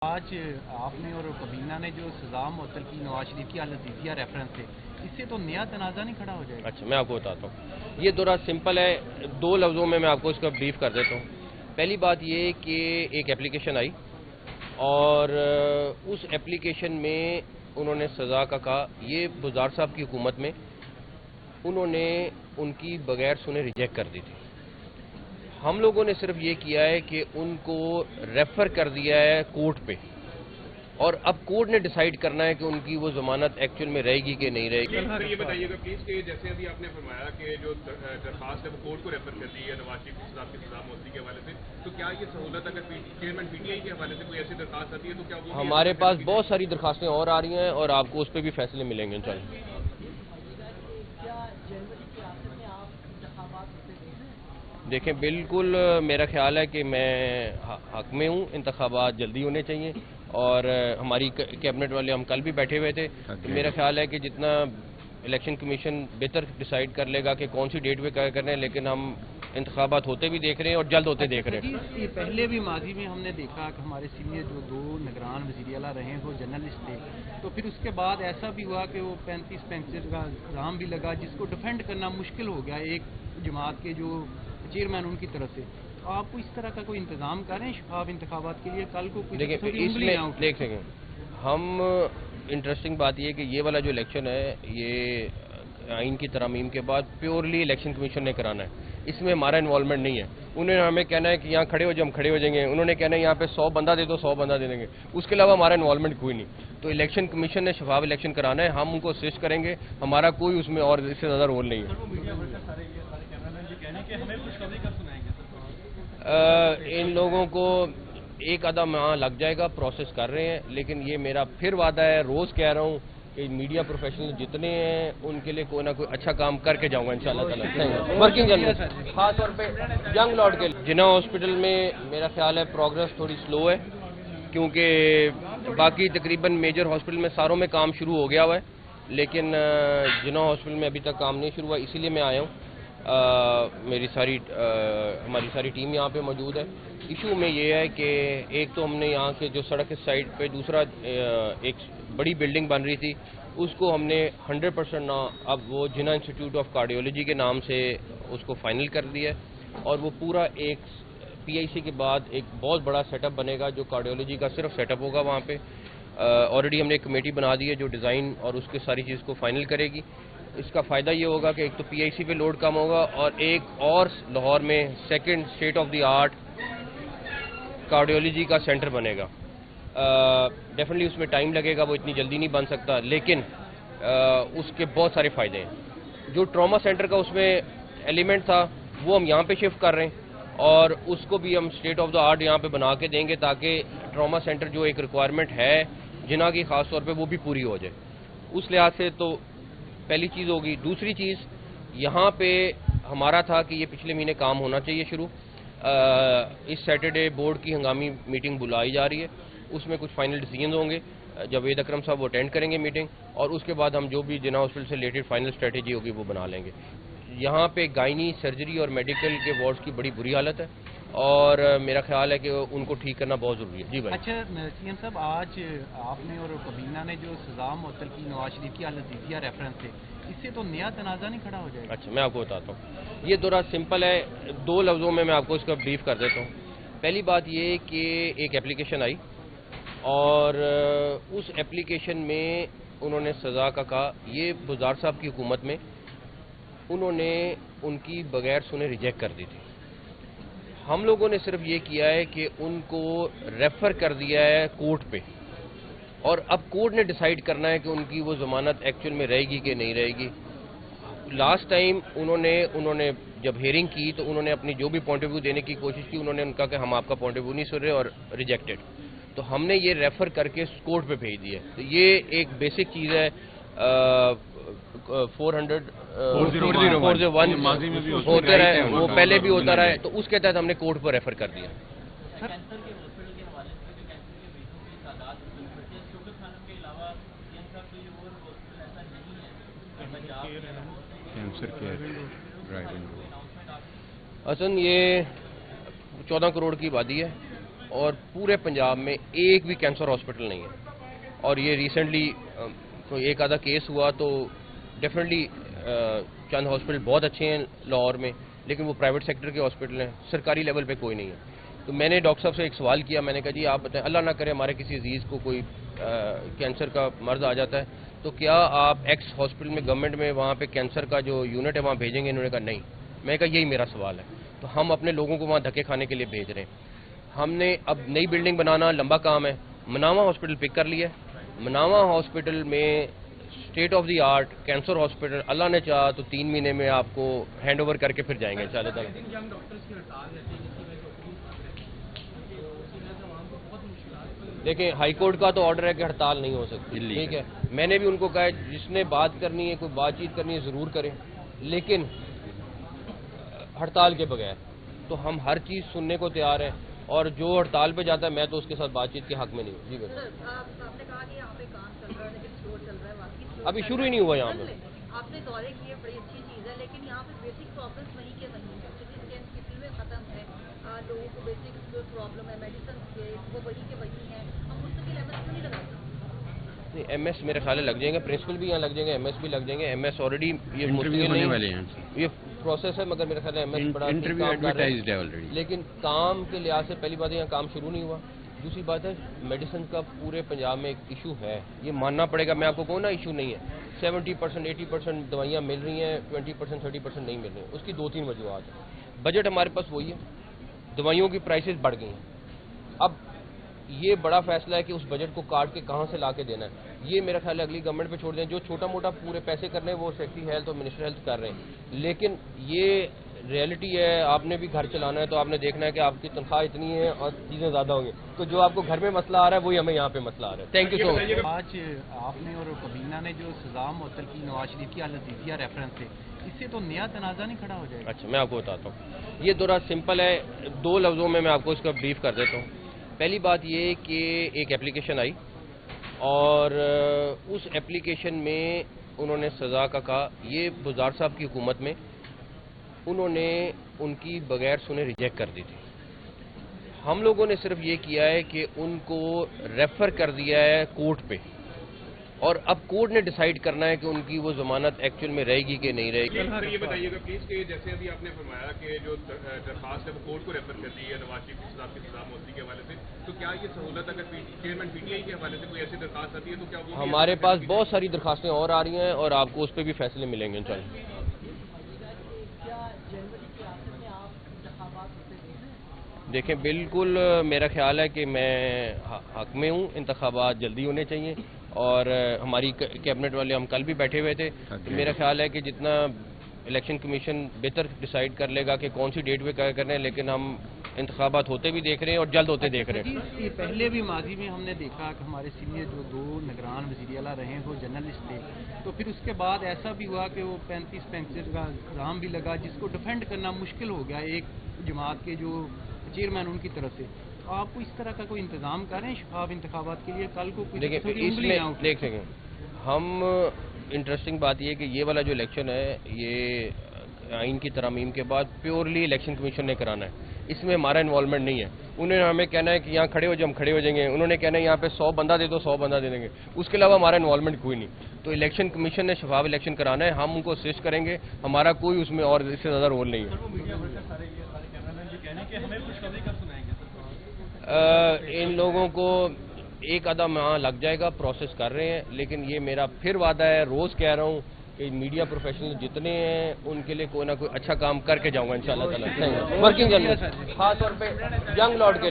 آج آپ نے اور کابینہ نے جو سزا معطل کی نواز شریف کی العزیزیہ ریفرنس سے، اس سے تو نیا تنازع نہیں کھڑا ہو جائے گا؟ اچھا، میں آپ کو بتاتا ہوں. یہ تھوڑا سمپل ہے. دو لفظوں میں آپ کو اس کا بریف کر دیتا ہوں. پہلی بات یہ کہ ایک اپلیکیشن آئی اور اس اپلیکیشن میں انہوں نے سزا کا کہا. یہ بزدار صاحب کی حکومت میں انہوں نے ان کی بغیر سنے ریجیکٹ کر دی تھی. ہم لوگوں نے صرف یہ کیا ہے کہ ان کو ریفر کر دیا ہے کورٹ پہ، اور اب کورٹ نے ڈیسائیڈ کرنا ہے کہ ان کی وہ ضمانت ایکچوئل میں رہے گی کہ نہیں رہے گی. یہ بتائیے گا پلیز کہ جیسے ابھی آپ نے فرمایا کہ جو درخواست ہے وہ کورٹ کو ریفر کر دی ہے نواز شریف صاحب کی سزا معطلی کے حوالے سے، تو کیا یہ سہولت اگر چیئرمین پی ٹی آئی کے حوالے سے کوئی ایسی درخواست آتی ہے تو کیا وہ ہمارے پاس بہت ساری درخواستیں اور آ رہی ہیں اور آپ کو اس پہ بھی فیصلے ملیں گے انشاءاللہ. دیکھیں، بالکل میرا خیال ہے کہ میں حق میں ہوں. انتخابات جلدی ہونے چاہیے اور ہماری کیبنٹ والے ہم کل بھی بیٹھے ہوئے تھے. تو میرا خیال ہے کہ جتنا الیکشن کمیشن بہتر ڈیسائیڈ کر لے گا کہ کون سی ڈیٹ پہ کیا کرنا ہے، لیکن ہم انتخابات ہوتے بھی دیکھ رہے ہیں اور جلد ہوتے دیکھ رہے ہیں. پہلے بھی ماضی میں ہم نے دیکھا کہ ہمارے سینئر جو دو نگران وزیر اعلیٰ رہے ہیں وہ جرنلسٹ تھے، تو پھر اس کے بعد ایسا بھی ہوا کہ وہ 35 کا الزام بھی لگا جس کو ڈیفینڈ کرنا مشکل ہو گیا ایک جماعت کے جو چیئرمین ان کی طرف سے. تو آپ کو اس طرح کا کوئی انتظام کریں شفاف انتخابات کے لیے کل کو دیکھیں اس میں دیکھ سکیں ہم. انٹرسٹنگ بات یہ کہ یہ والا جو الیکشن ہے یہ آئین کی ترامیم کے بعد پیورلی الیکشن کمیشن نے کرانا ہے. اس میں ہمارا انوالومنٹ نہیں ہے. انہوں نے ہمیں کہنا ہے کہ یہاں کھڑے ہو جائے، ہم کھڑے ہو جائیں گے. انہوں نے کہنا ہے یہاں پہ 100 بندہ دے دو، 100 بندہ دے دیں گے. اس کے علاوہ ہمارا انوالومنٹ کوئی نہیں. تو الیکشن کمیشن نے شفاف الیکشن کرانا ہے. ہم ان کو اسسٹ کریں گے. ہمارا کوئی اس میں اور اس سے زیادہ رول نہیں ہے. ان لوگوں کو ایک آدھا ماہ لگ جائے گا، پروسیس کر رہے ہیں. لیکن یہ میرا پھر وعدہ ہے، روز کہہ رہا ہوں کہ میڈیا پروفیشنل جتنے ہیں ان کے لیے کوئی نہ کوئی اچھا کام کر کے جاؤں گا انشاءاللہ تعالی. ورکنگ جرنلسٹ خاص طور پہ ینگ لاٹ کے جناح ہاسپٹل میں میرا خیال ہے پروگرس تھوڑی سلو ہے، کیونکہ باقی تقریباً میجر ہاسپٹل میں ساروں میں کام شروع ہو گیا ہوا ہے، لیکن جناح ہاسپٹل میں ابھی تک کام نہیں شروع ہوا. اسی لیے میں آیا ہوں. ہماری ساری ٹیم یہاں پہ موجود ہے. ایشو میں یہ ہے کہ ایک تو ہم نے یہاں کے جو سڑک اس سائڈ پہ، دوسرا ایک بڑی بلڈنگ بن رہی تھی اس کو ہم نے 100% نہ اب وہ جناح انسٹیٹیوٹ آف کارڈیولوجی کے نام سے اس کو فائنل کر دیا ہے، اور وہ پورا ایک پی آئی سی کے بعد ایک بہت بڑا سیٹ اپ بنے گا جو کارڈیولوجی کا صرف سیٹ اپ ہوگا وہاں پہ. آلریڈی ہم نے ایک کمیٹی بنا دی ہے جو ڈیزائن اور اس کے ساری چیز کو فائنل کرے گی. اس کا فائدہ یہ ہوگا کہ ایک تو پی آئی سی پہ لوڈ کم ہوگا، اور ایک اور لاہور میں second state of the art cardiology کا سینٹر بنے گا. ڈیفینیٹلی اس میں ٹائم لگے گا، وہ اتنی جلدی نہیں بن سکتا، لیکن اس کے بہت سارے فائدے ہیں. جو ٹراما سینٹر کا اس میں ایلیمنٹ تھا وہ ہم یہاں پہ شفٹ کر رہے ہیں، اور اس کو بھی ہم اسٹیٹ آف دا آرٹ یہاں پہ بنا کے دیں گے تاکہ ٹراما سینٹر جو ایک ریکوائرمنٹ ہے جناح کی خاص طور پہ وہ بھی پوری ہو جائے. اس لحاظ سے تو پہلی چیز ہوگی. دوسری چیز یہاں پہ ہمارا تھا کہ یہ پچھلے مہینے کام ہونا چاہیے شروع. اس سیٹرڈے بورڈ کی ہنگامی میٹنگ بلائی جا رہی ہے، اس میں کچھ فائنل ڈیسیجنز ہوں گے. جاوید اکرم صاحب وہ اٹینڈ کریں گے میٹنگ، اور اس کے بعد ہم جو بھی جناح ہاسپٹل سے ریلیٹڈ فائنل اسٹریٹجی ہوگی وہ بنا لیں گے. یہاں پہ گائنی سرجری اور میڈیکل کے وارڈز کی بڑی بری حالت ہے، اور میرا خیال ہے کہ ان کو ٹھیک کرنا بہت ضروری ہے. جی بھائی. اچھا سی ایم صاحب، آج آپ نے اور کابینہ نے جو سزا معطل کی نواز شریف کی العزیزیہ ریفرنس سے، اس سے تو نیا تنازع نہیں کھڑا ہو جائے گا؟ اچھا، میں آپ کو بتاتا ہوں. یہ تھوڑا سمپل ہے. دو لفظوں میں آپ کو اس کا بریف کر دیتا ہوں. پہلی بات یہ کہ ایک اپلیکیشن آئی اور اس اپلیکیشن میں انہوں نے سزا کا کہا. یہ بزدار صاحب کی حکومت میں انہوں نے ان کی بغیر سنے ریجیکٹ کر دی تھی. ہم لوگوں نے صرف یہ کیا ہے کہ ان کو ریفر کر دیا ہے کورٹ پہ، اور اب کورٹ نے ڈیسائیڈ کرنا ہے کہ ان کی وہ ضمانت ایکچوئل میں رہے گی کہ نہیں رہے گی. لاسٹ ٹائم انہوں نے جب ہیئرنگ کی تو انہوں نے اپنی جو بھی پوائنٹ آف ویو دینے کی کوشش کی، انہوں نے ان کا کہ ہم آپ کا پوائنٹ آف ویو نہیں سن رہے اور ریجیکٹڈ. تو ہم نے یہ ریفر کر کے کورٹ پہ بھیج دیا. تو یہ ایک بیسک چیز ہے. 401 ہوتے رہے، وہ پہلے بھی ہوتا رہا ہے، تو اس کے تحت ہم نے کورٹ پر ریفر کر دیا. حسن، یہ 14 کروڑ کی آبادی ہے، اور پورے پنجاب میں ایک بھی کینسر ہاسپٹل نہیں ہے. اور یہ ریسنٹلی کوئی ایک آدھا کیس ہوا تو ڈیفینیٹلی چند ہاسپٹل بہت اچھے ہیں لاہور میں، لیکن وہ پرائیویٹ سیکٹر کے ہاسپٹل ہیں، سرکاری لیول پہ کوئی نہیں ہے. تو میں نے ڈاکٹر صاحب سے ایک سوال کیا، میں نے کہا جی آپ بتائیں، اللہ نہ کرے ہمارے کسی عزیز کو کوئی کینسر کا مرض آ جاتا ہے تو کیا آپ ایکس ہاسپٹل میں گورنمنٹ میں وہاں پہ کینسر کا جو یونٹ ہے وہاں بھیجیں گے؟ انہوں نے کہا نہیں. میں نے کہا یہی میرا سوال ہے. تو ہم اپنے لوگوں کو وہاں دھکے کھانے کے لیے بھیج رہے ہیں. ہم نے اب نئی بلڈنگ بنانا لمبا کام ہے. مناوا ہاسپٹل پک کر لیا ہے. مناوا ہاسپٹل میں state of the art cancer hospital, اللہ نے چاہا تو 3 مہینے میں آپ کو ہینڈ اوور کر کے پھر جائیں گے انشاءاللہ تعالی. دیکھیں ہائی کورٹ کا تو آرڈر ہے کہ ہڑتال نہیں ہو سکتی، ٹھیک ہے. میں نے بھی ان کو کہا ہے جس نے بات کرنی ہے، کوئی بات چیت کرنی ہے ضرور کریں، لیکن ہڑتال کے بغیر. تو ہم ہر چیز سننے کو تیار ہیں، اور جو ہڑتال پہ جاتا ہے میں تو اس کے ساتھ بات چیت کے حق میں نہیں ہوں. جی بس آپ نے کہا کہ یہاں پہ کام چل رہا ہے لیکن سلو چل رہا ہے، واقعی ابھی شروع ہی نہیں ہوا یہاں پہ. آپ نے دورے کیے، بڑی اچھی چیز ہے، لیکن یہاں پہ بیسک پرابلمس وہیں کے وہیں ہیں. اسکین کی فلمیں ختم ہیں، لوگوں کو بیسک جو پرابلم ہے میڈیسن کے وہ وہیں کے وہیں ہیں. ہم مستقل ایم ایس کیوں نہیں لگاتے؟ نہیں، ایم ایس میرے خیال ہے لگ جائیں گے، پرنسپل بھی یہاں لگ جائیں گے، ایم ایس بھی لگ جائیں گے. ایم ایس آلریڈی یہ مستقل نہیں، یہ پروسیس ہے، مگر میرے خیال ہے ایم ایس بڑا کام کر رہے ہیں. لیکن کام کے لحاظ سے پہلی بات ہے یہاں کام شروع نہیں ہوا. دوسری بات ہے میڈیسن کا پورے پنجاب میں ایک ایشو ہے، یہ ماننا پڑے گا. میں آپ کو کہوں نا ایشو نہیں ہے. 70% 80% دوائیاں مل رہی ہیں، 20% 30% نہیں مل رہی ہیں. اس کی 2-3 وجوہات ہیں. بجٹ ہمارے پاس وہی ہے، دوائیوں کی پرائسز بڑھ گئی ہیں. اب یہ بڑا فیصلہ ہے کہ اس بجٹ کو کاٹ کے کہاں سے لا کے دینا ہے. یہ میرا خیال ہے اگلی گورنمنٹ پہ چھوڑ دیں. جو چھوٹا موٹا پورے پیسے کرنے ہیں وہ سیکٹری ہیلتھ اور منسٹر ہیلتھ کر رہے ہیں، لیکن یہ ریئلٹی ہے. آپ نے بھی گھر چلانا ہے تو آپ نے دیکھنا ہے کہ آپ کی تنخواہ اتنی ہے اور چیزیں زیادہ ہوں گی، تو جو آپ کو گھر میں مسئلہ آ رہا ہے وہی ہمیں یہاں پہ مسئلہ آ رہا ہے. تھینک یو سو مچ. آج آپ نے اور کابینہ نے جو سزا معطل کی نواز شریف کی العزیزیہ ریفرنس سے، اس سے تو نیا تنازع نہیں کھڑا ہو جائے گا؟ اچھا میں آپ کو بتاتا ہوں، یہ دورہ سمپل ہے. 2 لفظوں میں آپ کو اس کا بریف کر دیتا ہوں. پہلی بات یہ کہ ایک اپلیکیشن آئی اور اس اپلیکیشن میں انہوں نے سزا کا کہا. یہ بزدار صاحب کی حکومت میں انہوں نے ان کی بغیر سنے ریجیکٹ کر دی تھی. ہم لوگوں نے صرف یہ کیا ہے کہ ان کو ریفر کر دیا ہے کورٹ پہ، اور اب کورٹ نے ڈیسائیڈ کرنا ہے کہ ان کی وہ ضمانت ایکچوئل میں رہے گی کہ نہیں رہے گی. یہ بتائیے گا پلیز کہ جیسے ابھی آپ نے فرمایا کہ جو درخواست ہے وہ کورٹ کو ریفر کر دی ہے نواز شریف صاحب کی سزا معطلی کے حوالے سے، تو کیا یہ سہولت اگر چیئرمین پی ٹی آئی کے حوالے سے کوئی ایسی درخواست آتی ہے تو کیا وہ ہمارے پاس بہت ساری درخواستیں اور آ رہی ہیں اور آپ کو اس پہ بھی فیصلے ملیں گے انشاءاللہ. دیکھیں بالکل میرا خیال ہے کہ میں حق میں ہوں، انتخابات جلدی ہونے چاہیے. اور ہماری کیبنٹ والے ہم کل بھی بیٹھے ہوئے تھے. میرا خیال ہے کہ جتنا الیکشن کمیشن بہتر ڈیسائیڈ کر لے گا کہ کون سی ڈیٹ پہ کیا کرنا ہے، لیکن ہم انتخابات ہوتے بھی دیکھ رہے ہیں اور جلد ہوتے دیکھ رہے ہیں. اس سے پہلے بھی ماضی میں ہم نے دیکھا کہ ہمارے سینئر جو 2 نگران وزیر اعلیٰ رہے ہیں وہ جرنلسٹ تھے، تو پھر اس کے بعد ایسا بھی ہوا کہ وہ 35 پینچر کا الزام بھی لگا جس کو ڈیفینڈ کرنا مشکل ہو گیا ایک جماعت کے جو چیئرمین ان کی طرف سے. آپ کو اس طرح کا کوئی انتظام کریں شفاف انتخابات کے لیے؟ کل کو دیکھیں اس میں دیکھ سکیں ہم انٹرسٹنگ بات یہ کہ یہ والا جو الیکشن ہے یہ آئین کی ترامیم کے بعد پیورلی الیکشن کمیشن نے کرانا ہے. اس میں ہمارا انوالومنٹ نہیں ہے. انہوں نے ہمیں کہنا ہے کہ یہاں کھڑے ہو جائیں، ہم کھڑے ہو جائیں گے. انہوں نے کہنا ہے یہاں پہ 100 بندہ دے دو، 100 بندہ دے دیں گے. اس کے علاوہ ہمارا انوالومنٹ کوئی نہیں. تو الیکشن کمیشن نے شفاف الیکشن کرانا ہے، ہم ان کو اسسٹ کریں گے. ہمارا کوئی اس میں اور اس سے زیادہ رول نہیں ہے. ان لوگوں کو ایک آدھا ماہ لگ جائے گا، پروسیس کر رہے ہیں. لیکن یہ میرا پھر وعدہ ہے، روز کہہ رہا ہوں کہ میڈیا پروفیشنل جتنے ہیں ان کے لیے کوئی نہ کوئی اچھا کام کر کے جاؤں گا انشاءاللہ تعالی. ورکنگ جرنلسٹ خاص طور پہ ینگ لاٹ کے